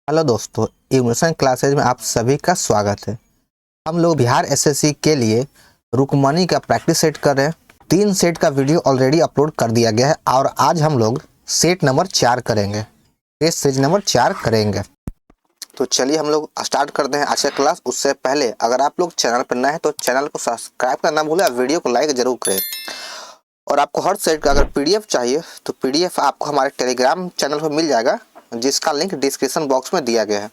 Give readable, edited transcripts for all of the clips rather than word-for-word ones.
Hello दोस्तों, ignition classes में आप सभी का स्वागत है। हम लोग बिहार एसएससी के लिए रुकमनी का प्रैक्टिस सेट कर रहे हैं। 3 सेट का वीडियो ऑलरेडी अपलोड कर दिया गया है और आज हम लोग सेट नंबर 4 करेंगे, टेस्ट सीरीज नंबर 4 करेंगे। तो चलिए हम लोग स्टार्ट करते हैं आज का क्लास। उससे पहले अगर आप लोग चैनल पर नए हैं तो चैनल को सब्सक्राइब करना भूलें, वीडियो को लाइक जरूर करें। और आपको हर सेट का अगर पीडीएफ चाहिए तो पीडीएफ आपको हमारे टेलीग्राम चैनल पर मिल जाएगा, जिसका लिंक डिस्क्रिप्शन बॉक्स में दिया गया है।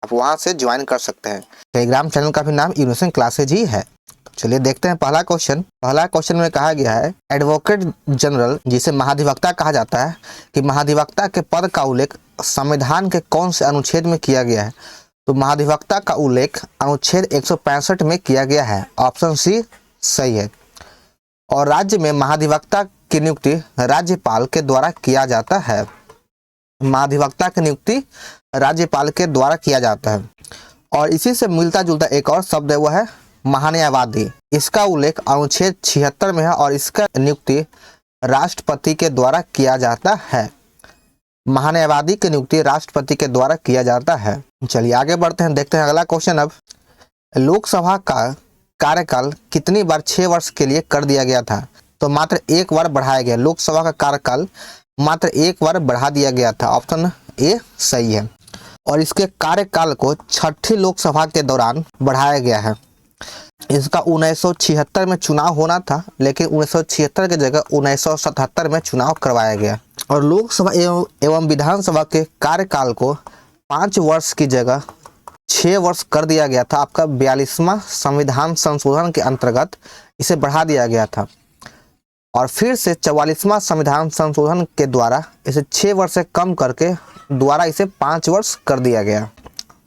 आप वहां से ज्वाइन कर सकते हैं। टेलीग्राम चैनल का भी नाम इग्निशन क्लासेज ही है। तो चलिए देखते हैं पहला क्वेश्चन में कहा गया है एडवोकेट जनरल, जिसे महाधिवक्ता कहा जाता है, कि महाधिवक्ता के पद का उल्लेख संविधान के कौन से अनुच्छेद में किया गया है। तो महाधिवक्ता का उल्लेख अनुच्छेद 165 में किया गया है। ऑप्शन सी सही है। और राज्य में महाधिवक्ता की नियुक्ति राज्यपाल के द्वारा किया जाता है। महाधिवक्ता की नियुक्ति राज्यपाल के द्वारा किया जाता है। और इसी से मिलता जुलता एक और शब्द है, वह है महान्यायवादी। इसका उल्लेख अनुच्छेद 76 में है और इसका नियुक्ति राष्ट्रपति के द्वारा किया जाता है। महान्यायवादी की नियुक्ति राष्ट्रपति के द्वारा किया जाता है। चलिए आगे बढ़ते हैं, देखते हैं अगला क्वेश्चन। अब लोकसभा का कार्यकाल कितनी बार 6 वर्ष के लिए कर दिया गया था। तो मात्र 1 बार बढ़ाया गया। लोकसभा का कार्यकाल मात्र 1 बार बढ़ा दिया गया था। ऑप्शन ए सही है। और इसके कार्यकाल को 6ठी लोकसभा के दौरान बढ़ाया गया है। इसका 1976 में चुनाव होना था, लेकिन 1976 की जगह 1977 में चुनाव करवाया गया। और लोकसभा एवं विधानसभा के कार्यकाल को 5 वर्ष की जगह 6 वर्ष कर दिया गया था। आपका 42वां संविधान संशोधन के अंतर्गत इसे बढ़ा दिया गया था। और फिर से 44वां संविधान संशोधन के द्वारा इसे 6 वर्ष से कम करके द्वारा इसे 5 वर्ष कर दिया गया।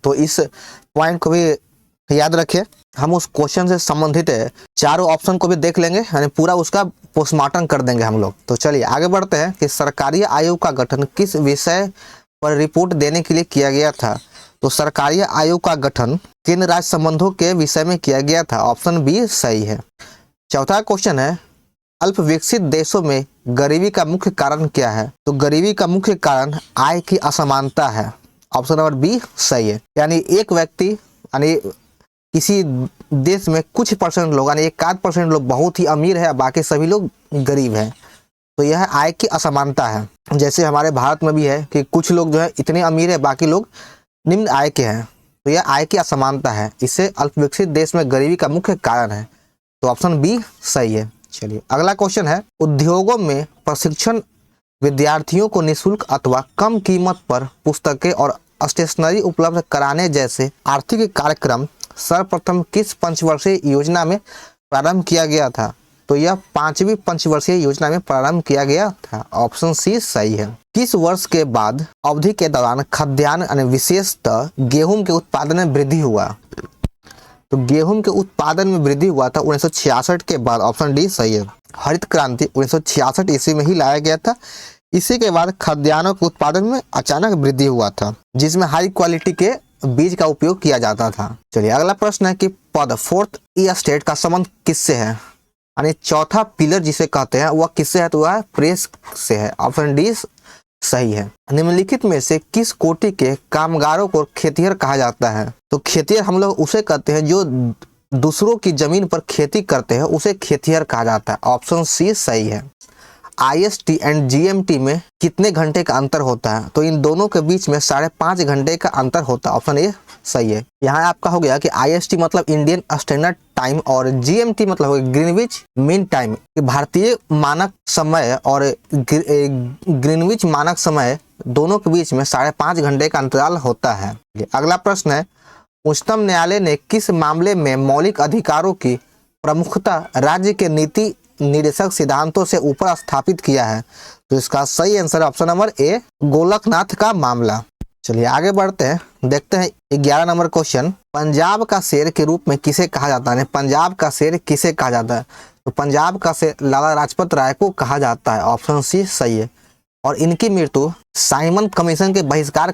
तो इस पॉइंट को भी याद रखिए। हम उस क्वेश्चन से संबंधित चारों ऑप्शन को भी देख लेंगे, यानी पूरा उसका पोस्टमार्टम कर देंगे हम लोग। तो चलिए आगे बढ़ते हैं कि सरकारी आयोग का गठन किस विषय पर रिपोर्ट देने के लिए किया गया था। तो सरकारी आयोग का गठन केंद्र राज्य संबंधों के विषय में किया गया था। ऑप्शन बी सही है। चौथा क्वेश्चन है अल्प विकसित देशों में गरीबी का मुख्य कारण क्या है। तो गरीबी का मुख्य कारण आय की असमानता है। ऑप्शन नंबर बी सही है। यानी एक व्यक्ति यानी किसी देश में कुछ परसेंट लोग यानी 1% लोग बहुत ही अमीर है, बाकी सभी लोग गरीब हैं। तो यह आय की असमानता है। जैसे हमारे भारत में भी है कि कुछ लोग जो है इतने अमीर है, बाकी लोग निम्न आय के हैं। तो यह आय की असमानता है, इससे अल्प विकसित देश में गरीबी का मुख्य कारण है। तो ऑप्शन बी सही है। चलिए अगला क्वेश्चन है उद्योगों में प्रशिक्षण विद्यार्थियों को निःशुल्क अथवा कम कीमत पर पुस्तकें और स्टेशनरी उपलब्ध कराने जैसे आर्थिक कार्यक्रम सर्वप्रथम किस पंचवर्षीय योजना में प्रारंभ किया गया था। तो यह 5वीं पंचवर्षीय योजना में प्रारंभ किया गया था। ऑप्शन सी सही है। किस वर्ष के बाद अवधि के दौरान खाद्यान्न यानी विशेषतः गेहूं के उत्पादन में वृद्धि हुआ। तो गेहूं के उत्पादन में वृद्धि हुआ था 1966 के बाद। ऑप्शन डी सही है। हरित क्रांति 1966 ईस्वी में ही लाया गया था। इसी के बाद खाद्यान्नों के उत्पादन में अचानक वृद्धि हुआ था, जिसमें हाई क्वालिटी के बीज का उपयोग किया जाता था। चलिए अगला प्रश्न है कि पद फोर्थ ई-स्टेट का संबंध किससे है, यानी चौथा पिलर जिसे कहते हैं वह किससे है। तो वह प्रेस से है। ऑप्शन डी सही है। निम्नलिखित में से किस कोटि के कामगारों को खेतिहर कहा जाता है। तो खेतिहर हम लोग उसे कहते हैं जो दूसरों की जमीन पर खेती करते हैं, उसे खेतिहर कहा जाता है। ऑप्शन सी सही है। IST एंड GMT में कितने घंटे का अंतर होता है। तो इन दोनों के बीच में 5.5 घंटे का अंतर होता है। ऑप्शन ए सही है। यहाँ आपका हो गया कि IST मतलब इंडियन स्टैंडर्ड टाइम और GMT मतलब ग्रीनविच मीन टाइम। भारतीय मानक समय और ग्रीनविच मानक समय दोनों के बीच में 5.5 घंटे का अंतराल होता है। अगला प्रश्न है उच्चतम न्यायालय ने किस मामले में मौलिक अधिकारों की प्रमुखता राज्य के नीति निर्देशक सिद्धांतों से ऊपर स्थापित किया है। तो इसका सही answer option number A Golaknath का मामला। चलिए आगे बढ़ते हैं, देखते हैं 11 नंबर क्वेश्चन। पंजाब का शेर के रूप में किसे कहा जाता है। पंजाब का शेर किसे कहा जाता है। तो पंजाब का शेर लाला लाजपत राय को कहा जाता है। ऑप्शन सी सही है। और इनकी मृत्यु साइमन कमीशन के बहिष्कार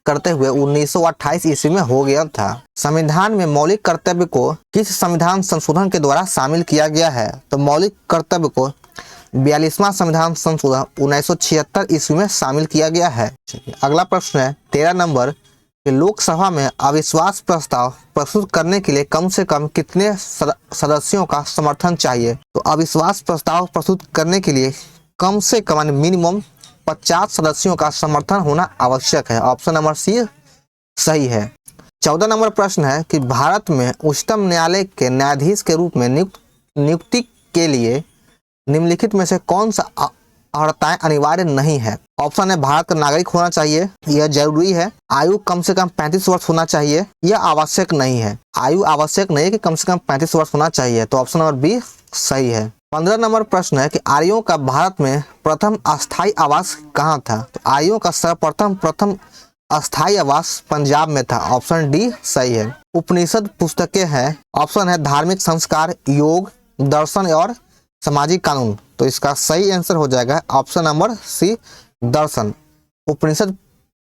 करते हुए 1928 ईस्वी में हो गया था। संविधान में मौलिक कर्तव्य को किस संविधान संशोधन के द्वारा शामिल किया गया है। तो मौलिक कर्तव्य को 42वां संविधान संशोधन 1976 ईस्वी में शामिल किया गया है। अगला प्रश्न है 13 नंबर कि लोकसभा में अविश्वास प्रस्ताव प्रस्तुत करने के लिए कम से कम कितने सदस्यों का समर्थन चाहिए? तो अविश्वास प्रस्ताव प्रस्तुत करने के लिए कम से कम मिनिमम 50 सदस्यों का समर्थन होना आवश्यक है। ऑप्शन नंबर सी सही है। 14 नंबर प्रश्न है कि भारत में उच्चतम न्यायालय के न्यायाधीश के रूप में नियुक्ति के लिए निम्नलिखित में से कौन सा अर्हताएं अनिवार्य नहीं है? ऑप्शन है भारत का नागरिक होना चाहिए, यह जरूरी है, आयु कम से कम 35 वर्ष होना चाहिए, यह आवश्यक नहीं है। आयु आवश्यक नहीं है कि कम से कम 35 वर्ष होना चाहिए, तो ऑप्शन नंबर बी सही है। 15 नंबर प्रश्न है कि आर्यों का भारत में प्रथम अस्थायी आवास कहाँ था? तो आर्यों का सर्वप्रथम अस्थायी आवास पंजाब में था। ऑप्शन डी सही है। उपनिषद पुस्तकें हैं, ऑप्शन है धार्मिक संस्कार, योग, दर्शन और सामाजिक कानून, तो इसका सही आंसर हो जाएगा ऑप्शन नंबर सी दर्शन। उपनिषद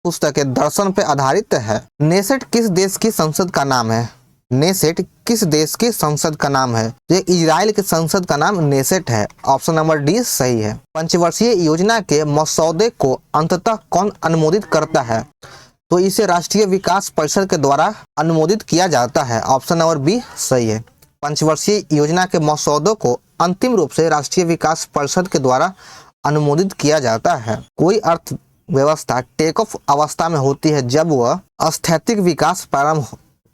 पुस्तकें दर्शन पे आधारित है। नेसेट किस देश की संसद का नाम है? नेसेट किस देश की संसद का नाम है? ये इजराइल की संसद का नाम नेसेट है। ऑप्शन नंबर डी सही है। पंचवर्षीय योजना के मसौदे को अंततः कौन अनुमोदित करता है? तो इसे राष्ट्रीय विकास परिषद के द्वारा अनुमोदित किया जाता है। ऑप्शन नंबर बी सही है। पंचवर्षीय योजना के मसौदों को अंतिम रूप से राष्ट्रीय विकास परिषद के द्वारा अनुमोदित किया जाता है। कोई अर्थव्यवस्था टेक ऑफ अवस्था में होती है जब वह स्थैतिक विकास प्रारंभ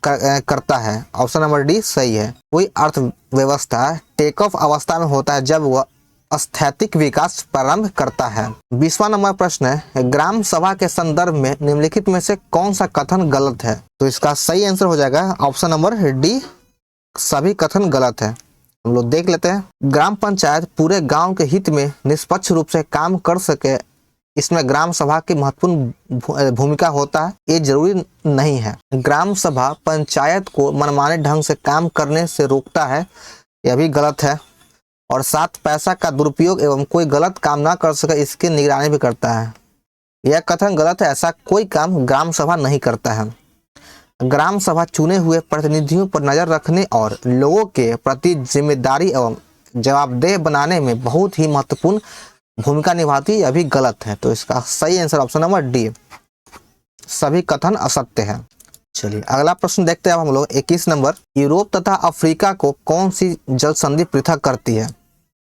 करता है। ऑप्शन नंबर डी सही है। कोई अर्थव्यवस्था टेक ऑफ अवस्था में होता है जब वह स्थैतिक विकास प्रारंभ करता है। 20वां नंबर प्रश्न है ग्राम सभा के संदर्भ में निम्नलिखित में से कौन सा कथन गलत है? तो इसका सही आंसर हो जाएगा ऑप्शन नंबर डी सभी कथन गलत है। हम लोग देख लेते हैं। ग्राम पंचायत पूरे गांव के हित में निष्पक्ष रूप से काम कर सके, इसमें ग्राम सभा की महत्वपूर्ण भूमिका होता है, ये जरूरी नहीं है। ग्राम सभा पंचायत को मनमाने ढंग से काम करने से रोकता है, यह भी गलत है। और साथ पैसा का दुरुपयोग एवं कोई गलत काम ना कर सके इसकी निगरानी भी करता है, यह कथन गलत है। ऐसा कोई काम ग्राम सभा नहीं करता है। ग्राम सभा चुने हुए प्रतिनिधियों पर नजर रखने और लोगों के प्रति जिम्मेदारी एवं जवाबदेह बनाने में बहुत ही महत्वपूर्ण भूमिका निभाती है, यह भी गलत है। तो इसका सही आंसर ऑप्शन नंबर डी सभी कथन असत्य है। चलिए अगला प्रश्न देखते हैं हम लोग 21 नंबर। यूरोप तथा अफ्रीका को कौन सी जल संधि पृथक करती है?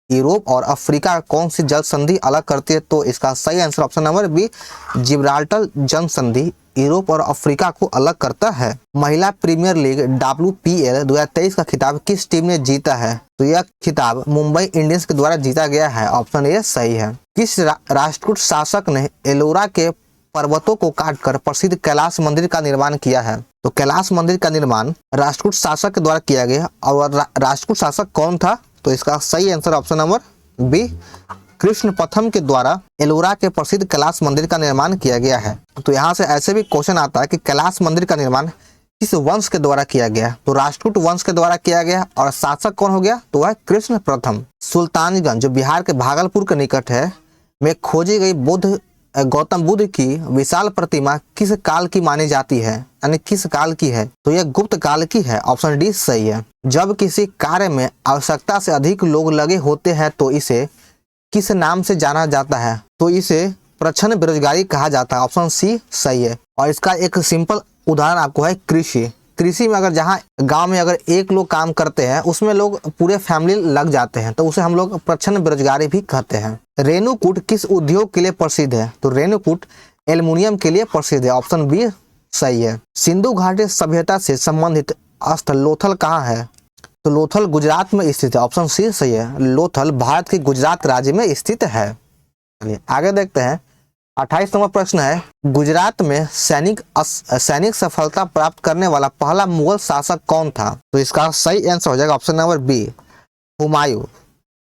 यूरोप और अफ्रीका कौन सी जल संधि अलग करती है? तो इसका सही answer option number B Gibraltar जल संधि यूरोप और अफ्रीका को अलग करता है। महिला प्रीमियर लीग WPL 2023 का खिताब किस टीम ने जीता है? तो यह खिताब मुंबई इंडियंस के द्वारा जीता गया है। ऑप्शन ए सही है। किस राष्ट्रकूट शासक ने एलोरा के पर्वतों को काटकर प्रसिद्ध कैलाश मंदिर का निर्माण किया है? तो कैलाश मंदिर का निर्माण राष्ट्रकूट शासक के द्वारा किया गया। और राष्ट्रकूट शासक कौन था? तो इसका सही answer option number B Krishna प्रथम के द्वारा एलोरा के प्रसिद्ध कैलाश मंदिर का निर्माण किया गया है। तो यहाँ से ऐसे भी क्वेश्चन आता है कि कैलाश मंदिर का निर्माण किस वंश के द्वारा किया गया? तो राष्ट्रकूट वंश के द्वारा किया गया। और शासक कौन हो गया? तो वह कृष्ण प्रथम। सुल्तानगंज जो बिहार के भागलपुर के निकट है में खोजी गई गौतम बुद्ध की विशाल प्रतिमा किस काल की मानी जाती है, यानी किस काल की है? तो यह गुप्त काल की है। ऑप्शन डी सही है। जब किसी कार्य में आवश्यकता से अधिक लोग लगे होते हैं तो इसे किस नाम से जाना जाता है? तो इसे प्रच्छन्न बेरोजगारी कहा जाता है। ऑप्शन सी सही है। और इसका एक सिंपल उदाहरण आपको है कृषि। कृषि में अगर जहाँ गांव में अगर एक लोग काम करते हैं उसमें लोग पूरे फैमिली लग जाते हैं, तो उसे हम लोग प्रच्छन्न बेरोजगारी भी कहते हैं। रेणुकूट किस उद्योग के लिए प्रसिद्ध है? तो रेणुकूट एल्युमिनियम के लिए प्रसिद्ध है। ऑप्शन बी सही है। सिंधु घाटी सभ्यता से संबंधित स्थल लोथल कहाँ है? तो लोथल गुजरात में स्थित है। ऑप्शन सी सही है। लोथल भारत के गुजरात राज्य में स्थित है। चलिए आगे देखते हैं। 28 नंबर प्रश्न है गुजरात में सैनिक सफलता प्राप्त करने वाला पहला मुगल शासक कौन था? तो इसका सही आंसर हो जाएगा option number B Humayun.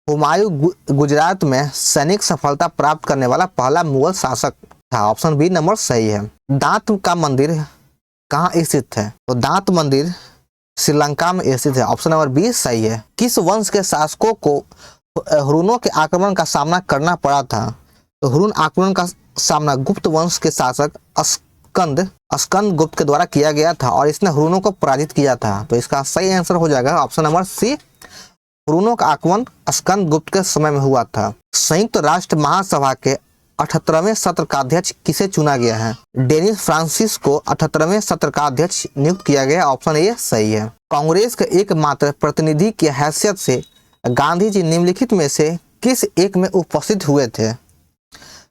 Humayun Gujarat में सैनिक सफलता प्राप्त करने वाला पहला मुगल शासक था। ऑप्शन बी नंबर सही है। दांत का मंदिर कहाँ स्थित है? तो दांत मंदिर श्रीलंका में स्थित है। ऑप्शन नंबर बी सही है। किस वंश के शासकों को हुर्रियों के आक्रमण का सामना करना पड़ा था? तो हुर्रियन आक्रमण का सामना गुप्त वंश के शासक स्कंद गुप्त के द्वारा किया गया था और इसने हुर्रियों को पराजित किया था। तो इसका सही आंसर हो जाएगा ऑप्शन नंबर सी हुर्रियों का आक्रमण स्कंद गुप्त के समय में हुआ था। संयुक्त राष्ट्र महासभा के 78वें सत्र का अध्यक्ष किसे चुना गया है? डेनिस फ्रांसिस को 78वें सत्र का अध्यक्ष नियुक्त किया गया। ऑप्शन ए सही है। कांग्रेस के एकमात्र प्रतिनिधि की हैसियत से गांधी जी निम्नलिखित में से किस एक में उपस्थित हुए थे?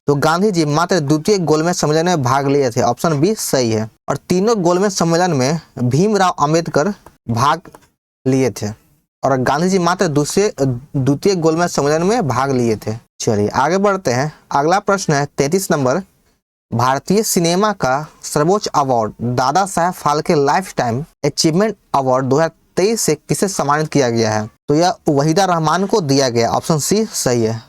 तो गांधी जी मात्र द्वितीय गोलमेज सम्मेलन में भाग लिए थे। ऑप्शन बी सही है। और तीनों गोलमेज सम्मेलन में भीमराव अंबेडकर भाग लिए थे और गांधी जी मात्र द्वितीय गोलमेज सम्मेलन में भाग लिए थे। चलिए आगे बढ़ते हैं। अगला प्रश्न है 33 नंबर। भारतीय सिनेमा का सर्वोच्च award Dada Saheb Phalke lifetime achievement award 2023 से किसे सम्मानित किया गया है? तो यह वहीदा रहमान को दिया गया। ऑप्शन सी सही है।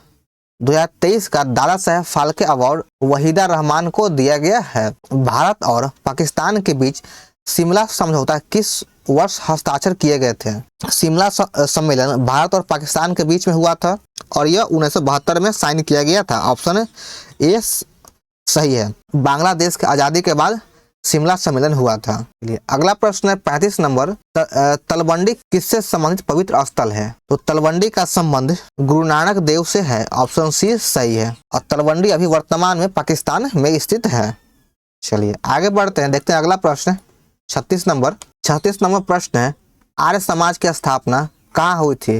2023 का दादा साहेब फाल्के अवार्ड वहीदा रहमान को दिया गया है। भारत और पाकिस्तान के बीच शिमला समझौता किस वर्ष हस्ताक्षर किए गए थे? शिमला सम्मेलन भारत और पाकिस्तान के बीच में हुआ था और यह 1972 में साइन किया गया था। ऑप्शन ए सही है। बांग्लादेश की आज़ादी के बाद शिमला सम्मेलन हुआ था। अगला प्रश्न है 35 नंबर। तलवंडी किससे संबंधित पवित्र स्थल है? तो तलवंडी का संबंध गुरु नानक देव से है। ऑप्शन सी सही है। और तलवंडी अभी वर्तमान में पाकिस्तान में स्थित है। चलिए आगे बढ़ते हैं, देखते हैं अगला प्रश्न 36 नंबर। 36 नंबर प्रश्न है आर्य समाज की स्थापना कहाँ हुई थी?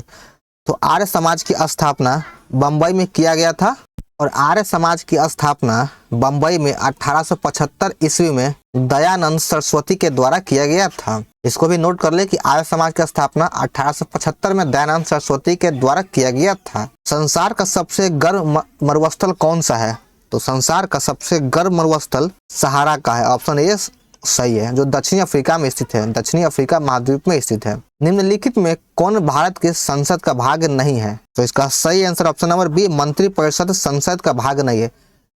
तो आर्य समाज की स्थापना बम्बई में किया गया था और आर्य समाज की स्थापना बम्बई में 1875 ईस्वी में दयानंद सरस्वती के द्वारा किया गया था। इसको भी नोट कर ले कि आर्य समाज की स्थापना 1875 में दयानंद सरस्वती के द्वारा किया गया था। संसार का सबसे गर्म मरुस्थल कौन सा है? तो संसार का सबसे गर्म मरुस्थल सहारा का है। ऑप्शन ए सही है, जो दक्षिणी अफ्रीका में स्थित है, दक्षिणी अफ्रीका महाद्वीप में स्थित है। निम्नलिखित में कौन भारत के संसद का भाग नहीं है? तो इसका सही आंसर ऑप्शन नंबर बी मंत्रिपरिषद संसद का भाग नहीं है।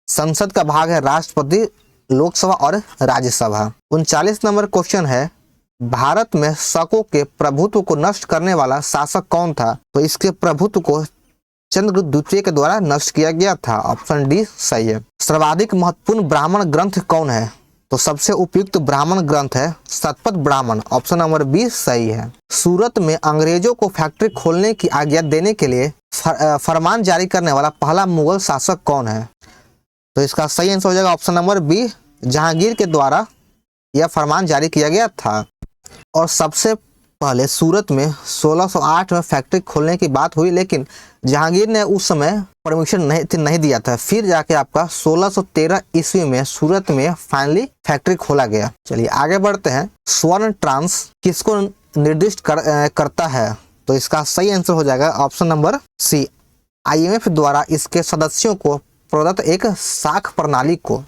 संसद का भाग है राष्ट्रपति, लोकसभा और राज्यसभा। 39 नंबर क्वेश्चन है भारत में शकों के प्रभुत्व को नष्ट करने वाला शासक कौन था? तो इसके प्रभुत्व को चंद्रगुप्त द्वितीय के द्वारा नष्ट किया गया था। ऑप्शन डी सही है। सर्वाधिक महत्वपूर्ण ब्राह्मण ग्रंथ कौन है? तो सबसे उपयुक्त ब्राह्मण ग्रंथ है Shatapatha Brahmana. Option number B सही है। सूरत में अंग्रेजों को फैक्ट्री खोलने की आज्ञा देने के लिए फरमान जारी करने वाला पहला मुगल शासक कौन है? तो इसका सही आंसर हो जाएगा ऑप्शन नंबर बी जहांगीर के द्वारा यह फरमान जारी किया गया था। और सबसे पहले सूरत में 1608 में फैक्ट्री खोलने की बात हुई, लेकिन जहांगीर ने उस समय परमिशन नहीं दिया था। फिर जाके आपका 1613 ईस्वी में सूरत में फाइनली फैक्ट्री खोला गया। चलिए आगे बढ़ते हैं। स्वर्ण ट्रांस किसको निर्दिष्ट करता है? तो इसका सही आंसर हो जाएगा ऑप्शन नंबर सी IMF द्वारा इसके सदस्यों को प्रदत्त एक साख प्रणाली को।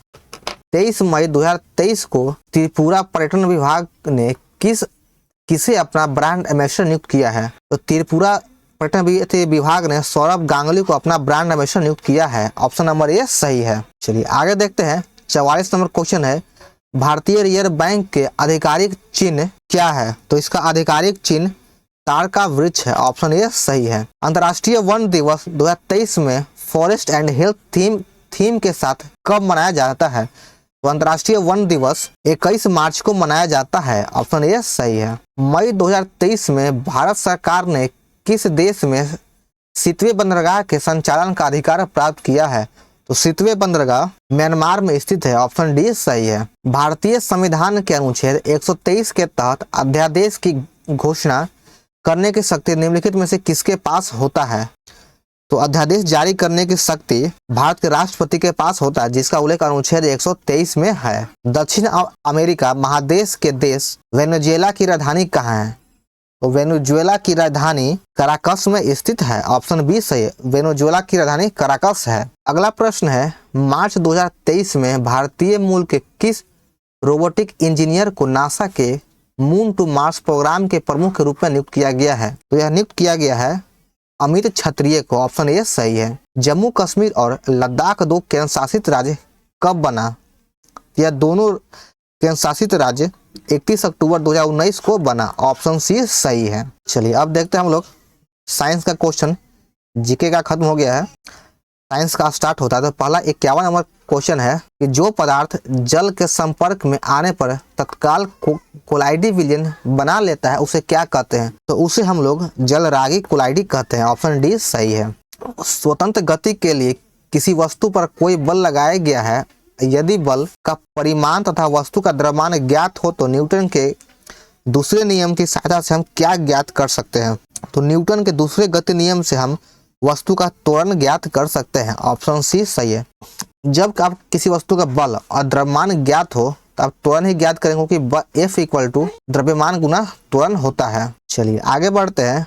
23 मई 2023 को त्रिपुरा पर्यटन विभाग ने किसे अपना ब्रांड एम्बेसडर नियुक्त किया है? तो त्रिपुरा पर्यटन विभाग ने सौरभ गांगुली को अपना ब्रांड एम्बेसडर नियुक्त किया है। ऑप्शन नंबर ए सही है। चलिए आगे देखते हैं। 44 नंबर क्वेश्चन है भारतीय रिजर्व बैंक के आधिकारिक चिन्ह क्या है? तो इसका आधिकारिक चिन्ह ताड़ का वृक्ष है। ऑप्शन ए सही है। अंतर्राष्ट्रीय वन दिवस 2023 में फॉरेस्ट एंड हेल्थ थीम के साथ कब मनाया जाता है? तो अंतर्राष्ट्रीय वन दिवस 21 मार्च को मनाया जाता है। ऑप्शन ए सही है। मई 2023 में भारत सरकार ने किस देश में सितवे बंदरगाह के संचालन का अधिकार प्राप्त किया है? तो सितवे बंदरगाह म्यांमार में स्थित है। ऑप्शन डी सही है। भारतीय संविधान के अनुच्छेद 123 के तहत अध्यादेश की घोषणा करने की शक्ति निम्नलिखित में से किसके पास होता है? तो अध्यादेश जारी करने की शक्ति भारत के राष्ट्रपति के पास होता है, जिसका उल्लेख अनुच्छेद 123 में है। दक्षिण अमेरिका महादेश के देश वेनेजुएला की राजधानी कहाँ है? तो वेनेजुएला की राजधानी कराकस में स्थित है। ऑप्शन बी सही है। वेनेजुएला की राजधानी कराकस है। अगला प्रश्न है मार्च 2023 में भारतीय मूल के किस रोबोटिक इंजीनियर को नासा के मून टू मार्स प्रोग्राम के प्रमुख के रूप में नियुक्त किया गया है? तो यह नियुक्त किया गया है अमित क्षत्रिय को। ऑप्शन ए सही है। जम्मू कश्मीर और लद्दाख दो केंद्र शासित राज्य कब बना? यह दोनों केंद्र शासित राज्य 31 अक्टूबर 2019 को बना। ऑप्शन सी सही है। चलिए अब देखते हैं हम लोग साइंस का क्वेश्चन। जीके का खत्म हो गया है, साइंस का स्टार्ट होता है। तो पहला 51 नंबर क्वेश्चन है कि जो पदार्थ जल के संपर्क में आने पर तत्काल कोलाइडी विलयन बना लेता है उसे क्या कहते हैं? तो उसे हम लोग जलरागी कोलाइडी कहते हैं। ऑप्शन डी सही है। स्वतंत्र गति के लिए किसी वस्तु पर कोई बल लगाया गया है, यदि बल का परिमाण तथा वस्तु का द्रव्यमान ज्ञात हो तो न्यूटन के दूसरे नियम की सहायता से हम क्या ज्ञात कर सकते हैं? तो न्यूटन के दूसरे गति नियम से हम वस्तु का त्वरण ज्ञात कर सकते हैं। ऑप्शन सी सही है। जब आप किसी वस्तु का बल और द्रव्यमान ज्ञात हो तो आप त्वरण ही ज्ञात करेंगे, क्योंकि F इक्वल टू द्रव्यमान गुना त्वरण होता है। चलिए आगे बढ़ते हैं।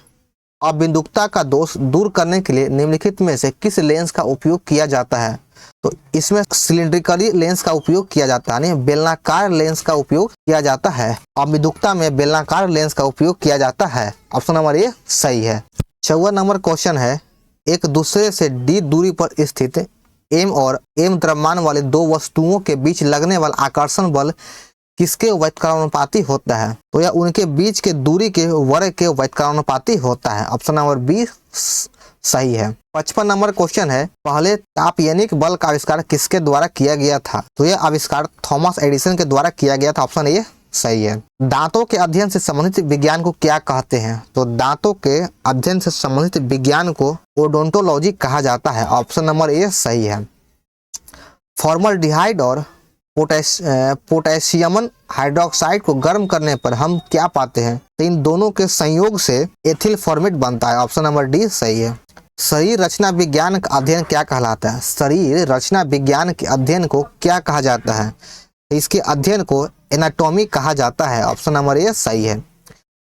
अबिंदुकता का दोष दूर करने के लिए निम्नलिखित में से किस लेंस का उपयोग किया जाता है? तो इसमें सिलिंड्रिकली लेंस का उपयोग किया जाता है, यानी बेलनाकार लेंस का उपयोग किया जाता है। अबिंदुकता में बेलनाकार लेंस का उपयोग किया जाता है। ऑप्शन नंबर ए सही है। 54 नंबर क्वेश्चन है, एक दूसरे से d दूरी पर स्थित m और m द्रव्यमान वाले दो वस्तुओं के बीच लगने वाला आकर्षण बल किसके व्युत्क्रमानुपाती होता है? तो यह उनके बीच के दूरी के वर्ग के व्युत्क्रमानुपाती होता है। ऑप्शन नंबर बी सही है। 55 नंबर क्वेश्चन है, पहले तापयनिक बल का आविष्कार किसके द्वारा किया गया था? तो यह आविष्कार थॉमस एडिसन के द्वारा किया गया था। ऑप्शन ए सही है। दांतों के अध्ययन से संबंधित विज्ञान को क्या कहते हैं? तो दांतों के अध्ययन से संबंधित विज्ञान को ओडोंटोलॉजी कहा जाता है। ऑप्शन नंबर ए सही है। फॉर्मल्डिहाइड और पोटेशियम हाइड्रोक्साइड को गर्म करने पर हम क्या पाते हैं? तो इन दोनों के संयोग से एथिल फॉर्मेट बनता है। ऑप्शन नंबर डी सही है। शरीर रचना विज्ञान का अध्ययन क्या कहलाता है? शरीर रचना विज्ञान के अध्ययन को क्या कहा जाता है? इसके अध्ययन को एनाटॉमी कहा जाता है। ऑप्शन नंबर ए सही है।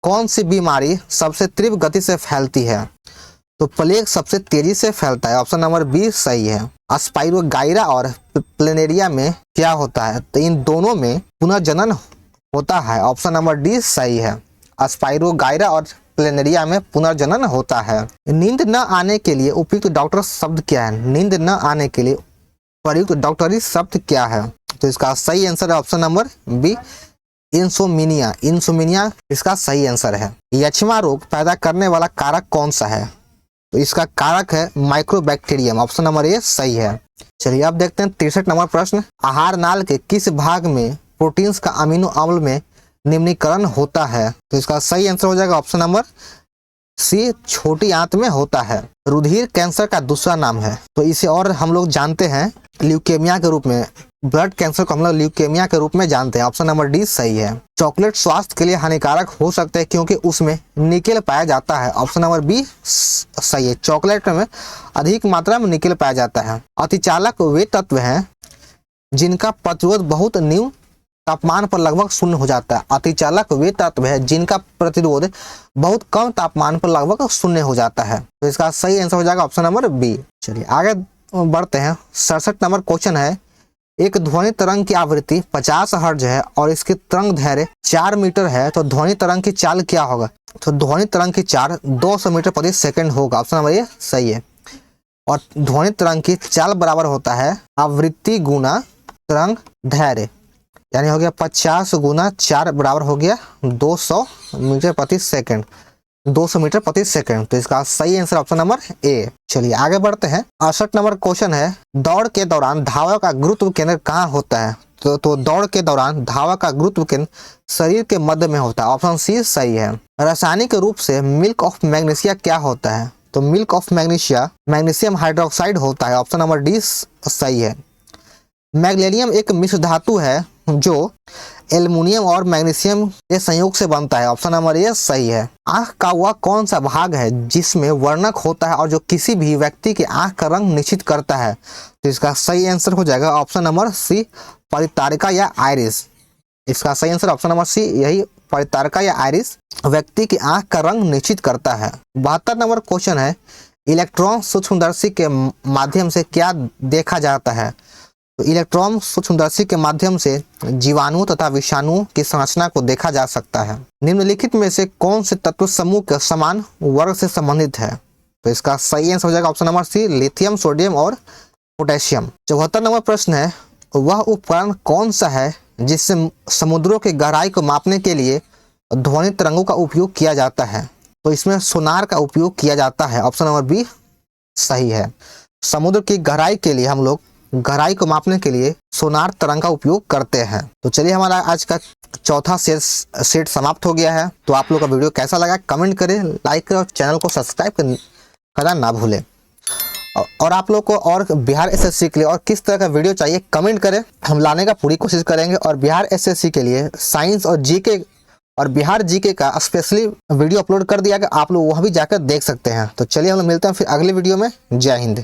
कौन सी बीमारी सबसे तीव्र गति से फैलती है? तो प्लेग सबसे तेजी से फैलता है। ऑप्शन नंबर बी सही है। स्पाइरोगाइरा और प्लेनेरिया में क्या होता है? तो इन दोनों में पुनर्जनन होता है। ऑप्शन नंबर डी सही है। स्पाइरोगाइरा और प्लेनेरिया में पुनर्जनन होता है। नींद न आने के लिए उपयुक्त डॉक्टर शब्द क्या है? नींद न आने के लिए प्रयुक्त डॉक्टरी शब्द क्या है? तो इसका सही आंसर है option number B insomnia. Insomnia इसका सही आंसर है। यक्ष्मा रोग पैदा करने वाला कारक कौन सा है? तो इसका कारक है माइक्रोबैक्टीरियम। ऑप्शन नंबर ए सही है। चलिए अब देखते हैं 63 नंबर प्रश्न। आहार नाल के किस भाग में प्रोटीन्स का अमीनो अम्ल में निम्नीकरण होता है? तो इसका सही आंसर हो जाएगा ऑप्शन नंबर सी छोटी आंत में होता है। रुधिर कैंसर का दूसरा नाम है, तो इसे और हम लोग जानते हैं ल्यूकेमिया के रूप में। ब्लड कैंसर को हम लोग ल्यूकेमिया के रूप में जानते हैं। ऑप्शन नंबर डी सही है। चॉकलेट स्वास्थ्य के लिए हानिकारक हो सकते हैं क्योंकि उसमें निकेल पाया जाता है। ऑप्शन नंबर बी सही है। चॉकलेट में अधिक मात्रा में निकेल पाया जाता है। अतिचालक वे तत्व हैं जिनका प्रतिरोध बहुत न्यून तापमान पर लगभग शून्य हो जाता है। अतिचालक वे तत्व है जिनका प्रतिरोध बहुत कम तापमान पर लगभग शून्य हो जाता है। तो इसका सही आंसर हो जाएगा ऑप्शन नंबर बी। चलिए आगे बढ़ते हैं। 67 नंबर क्वेश्चन है, एक ध्वनि तरंग की आवृत्ति 50 हर्ट्ज है और इसकी तरंग दैर्घ्य 4 मीटर है, तो ध्वनि तरंग की चाल क्या होगा? तो ध्वनि तरंग की चाल 200 मीटर प्रति सेकंड होगा। ऑप्शन नंबर ए सही है। और ध्वनि तरंग की चाल बराबर होता है आवृत्ति गुना तरंग दैर्घ्य, यानी हो गया 50 गुना 4 बराबर हो गया 200 मीटर प्रति सेकंड। 200 मीटर प्रति सेकंड। तो इसका सही आंसर ऑप्शन नंबर ए। चलिए आगे बढ़ते हैं। 68 नंबर क्वेश्चन है, दौड़ के दौरान धावक का गुरुत्व केंद्र कहाँ होता है? तो दौड़ के दौरान धावक का गुरुत्व केंद्र शरीर के मध्य में होता है। ऑप्शन सी सही है। रासायनिक रूप से मिल्क ऑफ मैग्नीशिया क्या होता है? तो milk of magnesia magnesium hydroxide होता है। ऑप्शन नंबर डी सही है। मैग्नीशियम एक मिश्र धातु है जो एल्युमिनियम और मैग्नीशियम के संयोग से बनता है। ऑप्शन नंबर ए सही है। आंख का वह कौन सा भाग है जिसमें वर्णक होता है और जो किसी भी व्यक्ति की आंख का रंग निश्चित करता है? तो इसका सही आंसर हो जाएगा ऑप्शन नंबर सी परितारिका या आइरिस। इसका सही आंसर ऑप्शन नंबर सी यही परितारिका या आइरिस व्यक्ति की आंख का रंग निश्चित करता है। 72 नंबर क्वेश्चन है, इलेक्ट्रॉन सूक्ष्मदर्शी के माध्यम से क्या देखा जाता है? तो इलेक्ट्रॉन सूक्ष्मदर्शी के माध्यम से जीवाणु तथा विषाणुओं की संरचना को देखा जा सकता है। निम्नलिखित में से कौन से तत्व समूह के समान वर्ग से संबंधित है? तो इसका सही आंसर हो जाएगा option number C lithium, sodium और पोटेशियम। 74 नंबर प्रश्न है, वह उपकरण कौन सा है जिससे समुद्रों की गहराई को मापने के लिए ध्वनि तरंगों का उपयोग किया जाता है? तो इसमें सोनार का उपयोग किया जाता है। ऑप्शन नंबर बी सही है। समुद्र की गहराई के लिए हम लोग गहराई को मापने के लिए सोनार तरंग का उपयोग करते हैं। तो चलिए हमारा आज का चौथा सेट समाप्त हो गया है। तो आप लोग का वीडियो कैसा लगा कमेंट करें, लाइक करें और चैनल को सब्सक्राइब करना ना भूलें। और आप लोग को और बिहार एसएससी के लिए और किस तरह का वीडियो चाहिए कमेंट करें, हम लाने का पूरी कोशिश करेंगे। और बिहार एसएससी के लिए साइंस और जीके और बिहार जीके का स्पेशली वीडियो अपलोड कर दिया गया, आप लोग वह भी जाकर देख सकते हैं। तो चलिए हम लोग मिलते हैं फिर अगले वीडियो में। जय हिंद।